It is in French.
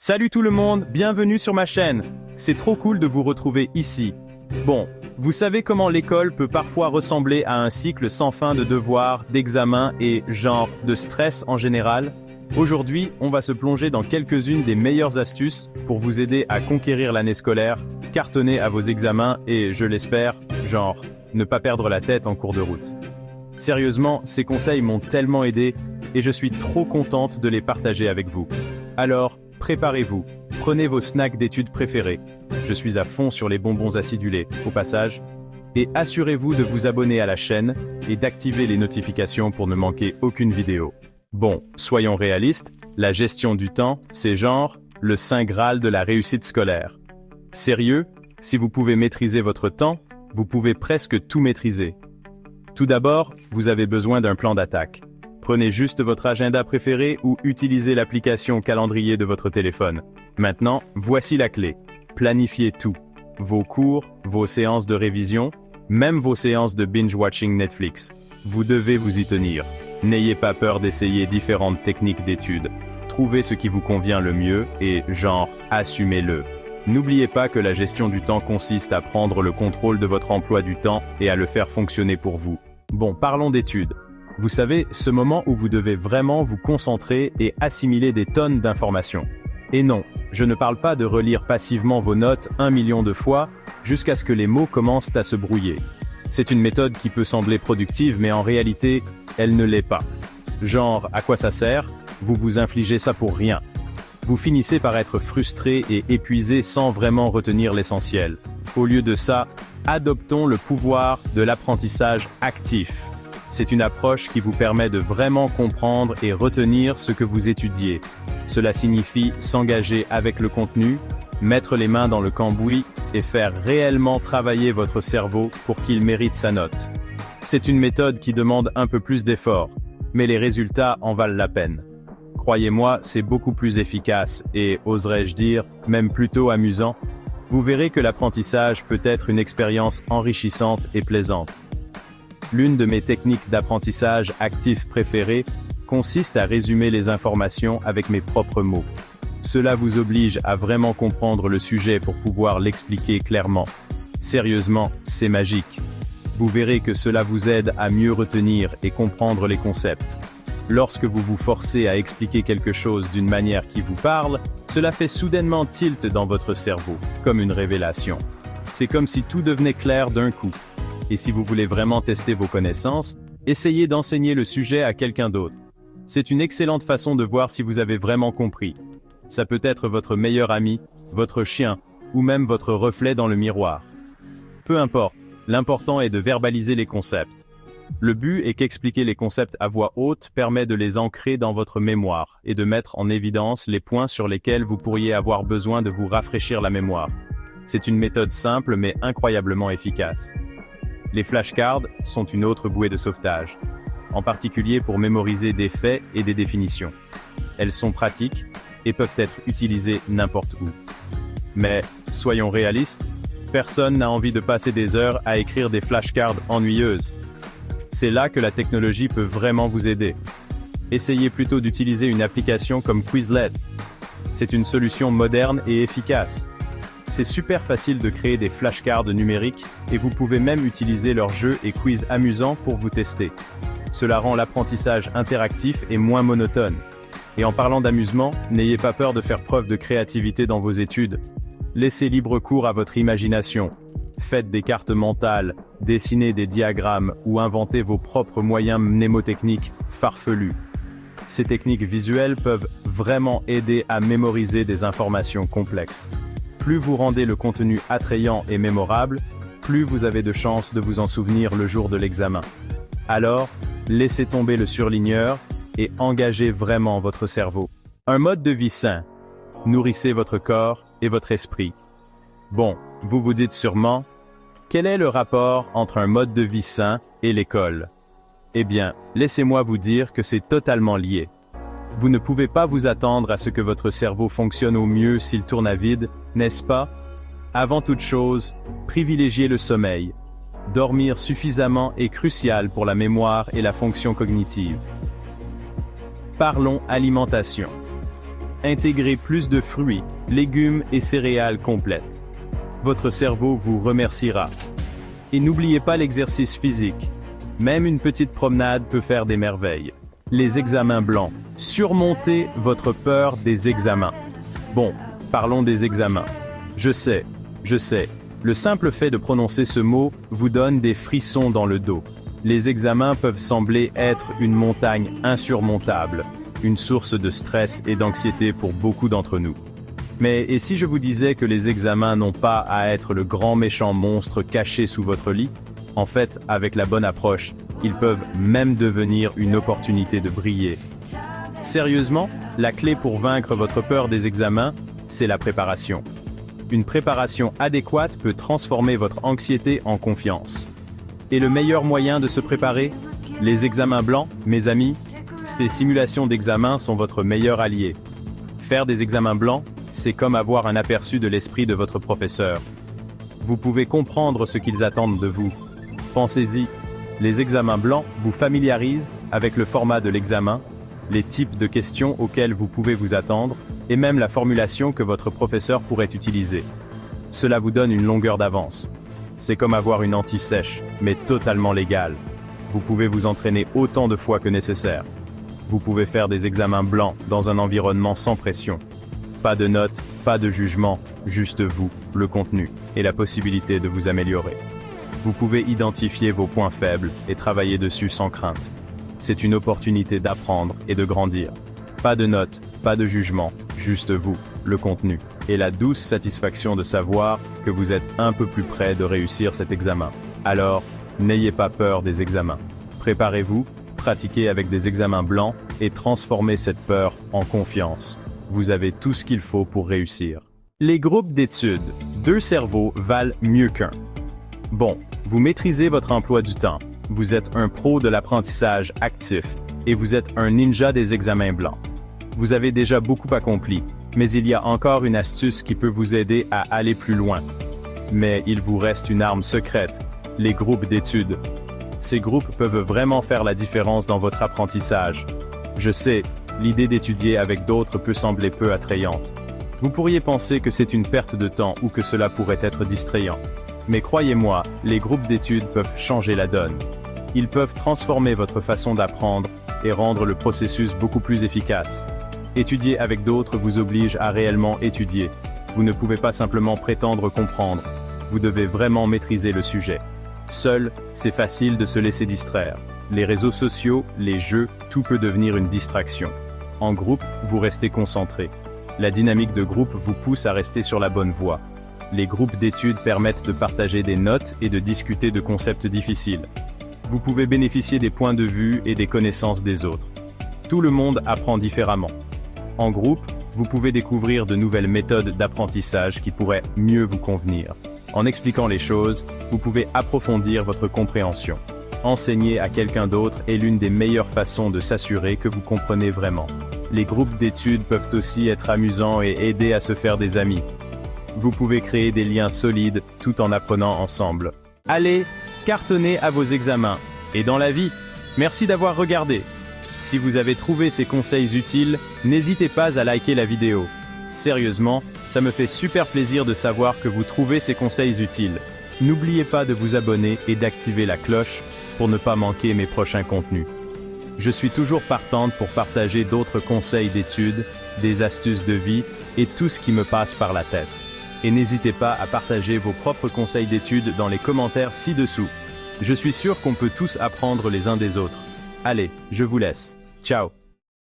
Salut tout le monde, bienvenue sur ma chaîne. C'est trop cool de vous retrouver ici. Bon, vous savez comment l'école peut parfois ressembler à un cycle sans fin de devoirs, d'examens et genre de stress en général? Aujourd'hui, on va se plonger dans quelques-unes des meilleures astuces pour vous aider à conquérir l'année scolaire, cartonner à vos examens et, je l'espère, genre, ne pas perdre la tête en cours de route. Sérieusement, ces conseils m'ont tellement aidé et je suis trop contente de les partager avec vous. Alors, préparez-vous, prenez vos snacks d'études préférés. Je suis à fond sur les bonbons acidulés, au passage. Et assurez-vous de vous abonner à la chaîne et d'activer les notifications pour ne manquer aucune vidéo. Bon, soyons réalistes, la gestion du temps, c'est genre le saint graal de la réussite scolaire. Sérieux, si vous pouvez maîtriser votre temps, vous pouvez presque tout maîtriser. Tout d'abord, vous avez besoin d'un plan d'attaque. Prenez juste votre agenda préféré ou utilisez l'application calendrier de votre téléphone. Maintenant, voici la clé. Planifiez tout. Vos cours, vos séances de révision, même vos séances de binge-watching Netflix. Vous devez vous y tenir. N'ayez pas peur d'essayer différentes techniques d'études. Trouvez ce qui vous convient le mieux et, genre, assumez-le. N'oubliez pas que la gestion du temps consiste à prendre le contrôle de votre emploi du temps et à le faire fonctionner pour vous. Bon, parlons d'études. Vous savez, ce moment où vous devez vraiment vous concentrer et assimiler des tonnes d'informations. Et non, je ne parle pas de relire passivement vos notes 1 million de fois, jusqu'à ce que les mots commencent à se brouiller. C'est une méthode qui peut sembler productive, mais en réalité, elle ne l'est pas. Genre, à quoi ça sert? Vous vous infligez ça pour rien. Vous finissez par être frustré et épuisé sans vraiment retenir l'essentiel. Au lieu de ça, adoptons le pouvoir de l'apprentissage actif. C'est une approche qui vous permet de vraiment comprendre et retenir ce que vous étudiez. Cela signifie s'engager avec le contenu, mettre les mains dans le cambouis et faire réellement travailler votre cerveau pour qu'il mérite sa note. C'est une méthode qui demande un peu plus d'effort, mais les résultats en valent la peine. Croyez-moi, c'est beaucoup plus efficace et, oserais-je dire, même plutôt amusant. Vous verrez que l'apprentissage peut être une expérience enrichissante et plaisante. L'une de mes techniques d'apprentissage actif préférées consiste à résumer les informations avec mes propres mots. Cela vous oblige à vraiment comprendre le sujet pour pouvoir l'expliquer clairement. Sérieusement, c'est magique. Vous verrez que cela vous aide à mieux retenir et comprendre les concepts. Lorsque vous vous forcez à expliquer quelque chose d'une manière qui vous parle, cela fait soudainement tilt dans votre cerveau, comme une révélation. C'est comme si tout devenait clair d'un coup. Et si vous voulez vraiment tester vos connaissances, essayez d'enseigner le sujet à quelqu'un d'autre. C'est une excellente façon de voir si vous avez vraiment compris. Ça peut être votre meilleur ami, votre chien, ou même votre reflet dans le miroir. Peu importe, l'important est de verbaliser les concepts. Le but est qu'expliquer les concepts à voix haute permet de les ancrer dans votre mémoire et de mettre en évidence les points sur lesquels vous pourriez avoir besoin de vous rafraîchir la mémoire. C'est une méthode simple mais incroyablement efficace. Les flashcards sont une autre bouée de sauvetage, en particulier pour mémoriser des faits et des définitions. Elles sont pratiques et peuvent être utilisées n'importe où. Mais, soyons réalistes, personne n'a envie de passer des heures à écrire des flashcards ennuyeuses. C'est là que la technologie peut vraiment vous aider. Essayez plutôt d'utiliser une application comme Quizlet. C'est une solution moderne et efficace. C'est super facile de créer des flashcards numériques et vous pouvez même utiliser leurs jeux et quiz amusants pour vous tester. Cela rend l'apprentissage interactif et moins monotone. Et en parlant d'amusement, n'ayez pas peur de faire preuve de créativité dans vos études. Laissez libre cours à votre imagination. Faites des cartes mentales, dessinez des diagrammes ou inventez vos propres moyens mnémotechniques farfelus. Ces techniques visuelles peuvent vraiment aider à mémoriser des informations complexes. Plus vous rendez le contenu attrayant et mémorable, plus vous avez de chances de vous en souvenir le jour de l'examen. Alors, laissez tomber le surligneur et engagez vraiment votre cerveau. Un mode de vie sain. Nourrissez votre corps et votre esprit. Bon, vous vous dites sûrement, quel est le rapport entre un mode de vie sain et l'école? Eh bien, laissez-moi vous dire que c'est totalement lié. Vous ne pouvez pas vous attendre à ce que votre cerveau fonctionne au mieux s'il tourne à vide, n'est-ce pas? Avant toute chose, privilégiez le sommeil. Dormir suffisamment est crucial pour la mémoire et la fonction cognitive. Parlons alimentation. Intégrez plus de fruits, légumes et céréales complètes. Votre cerveau vous remerciera. Et n'oubliez pas l'exercice physique. Même une petite promenade peut faire des merveilles. Les examens blancs. Surmontez votre peur des examens. Bon, parlons des examens. Je sais. Le simple fait de prononcer ce mot vous donne des frissons dans le dos. Les examens peuvent sembler être une montagne insurmontable, une source de stress et d'anxiété pour beaucoup d'entre nous. Mais et si je vous disais que les examens n'ont pas à être le grand méchant monstre caché sous votre lit? En fait, avec la bonne approche, ils peuvent même devenir une opportunité de briller. Sérieusement, la clé pour vaincre votre peur des examens, c'est la préparation. Une préparation adéquate peut transformer votre anxiété en confiance. Et le meilleur moyen de se préparer? Les examens blancs, mes amis, ces simulations d'examens sont votre meilleur allié. Faire des examens blancs, c'est comme avoir un aperçu de l'esprit de votre professeur. Vous pouvez comprendre ce qu'ils attendent de vous. Pensez-y, les examens blancs vous familiarisent avec le format de l'examen, les types de questions auxquelles vous pouvez vous attendre, et même la formulation que votre professeur pourrait utiliser. Cela vous donne une longueur d'avance. C'est comme avoir une anti-sèche, mais totalement légale. Vous pouvez vous entraîner autant de fois que nécessaire. Vous pouvez faire des examens blancs dans un environnement sans pression. Pas de notes, pas de jugement, juste vous, le contenu, et la possibilité de vous améliorer. Vous pouvez identifier vos points faibles et travailler dessus sans crainte. C'est une opportunité d'apprendre et de grandir. Pas de notes, pas de jugement, juste vous, le contenu, et la douce satisfaction de savoir que vous êtes un peu plus près de réussir cet examen. Alors, n'ayez pas peur des examens. Préparez-vous, pratiquez avec des examens blancs et transformez cette peur en confiance. Vous avez tout ce qu'il faut pour réussir. Les groupes d'études. 2 cerveaux valent mieux qu'un. Bon, vous maîtrisez votre emploi du temps. Vous êtes un pro de l'apprentissage actif et vous êtes un ninja des examens blancs. Vous avez déjà beaucoup accompli, mais il y a encore une astuce qui peut vous aider à aller plus loin. Mais il vous reste une arme secrète, les groupes d'études. Ces groupes peuvent vraiment faire la différence dans votre apprentissage. Je sais, l'idée d'étudier avec d'autres peut sembler peu attrayante. Vous pourriez penser que c'est une perte de temps ou que cela pourrait être distrayant. Mais croyez-moi, les groupes d'études peuvent changer la donne. Ils peuvent transformer votre façon d'apprendre et rendre le processus beaucoup plus efficace. Étudier avec d'autres vous oblige à réellement étudier. Vous ne pouvez pas simplement prétendre comprendre. Vous devez vraiment maîtriser le sujet. Seul, c'est facile de se laisser distraire. Les réseaux sociaux, les jeux, tout peut devenir une distraction. En groupe, vous restez concentré. La dynamique de groupe vous pousse à rester sur la bonne voie. Les groupes d'études permettent de partager des notes et de discuter de concepts difficiles. Vous pouvez bénéficier des points de vue et des connaissances des autres. Tout le monde apprend différemment. En groupe, vous pouvez découvrir de nouvelles méthodes d'apprentissage qui pourraient mieux vous convenir. En expliquant les choses, vous pouvez approfondir votre compréhension. Enseigner à quelqu'un d'autre est l'une des meilleures façons de s'assurer que vous comprenez vraiment. Les groupes d'études peuvent aussi être amusants et aider à se faire des amis. Vous pouvez créer des liens solides tout en apprenant ensemble. Allez, cartonnez à vos examens. Et dans la vie, merci d'avoir regardé. Si vous avez trouvé ces conseils utiles, n'hésitez pas à liker la vidéo. Sérieusement, ça me fait super plaisir de savoir que vous trouvez ces conseils utiles. N'oubliez pas de vous abonner et d'activer la cloche pour ne pas manquer mes prochains contenus. Je suis toujours partante pour partager d'autres conseils d'études, des astuces de vie et tout ce qui me passe par la tête. Et n'hésitez pas à partager vos propres conseils d'études dans les commentaires ci-dessous. Je suis sûr qu'on peut tous apprendre les uns des autres. Allez, je vous laisse. Ciao.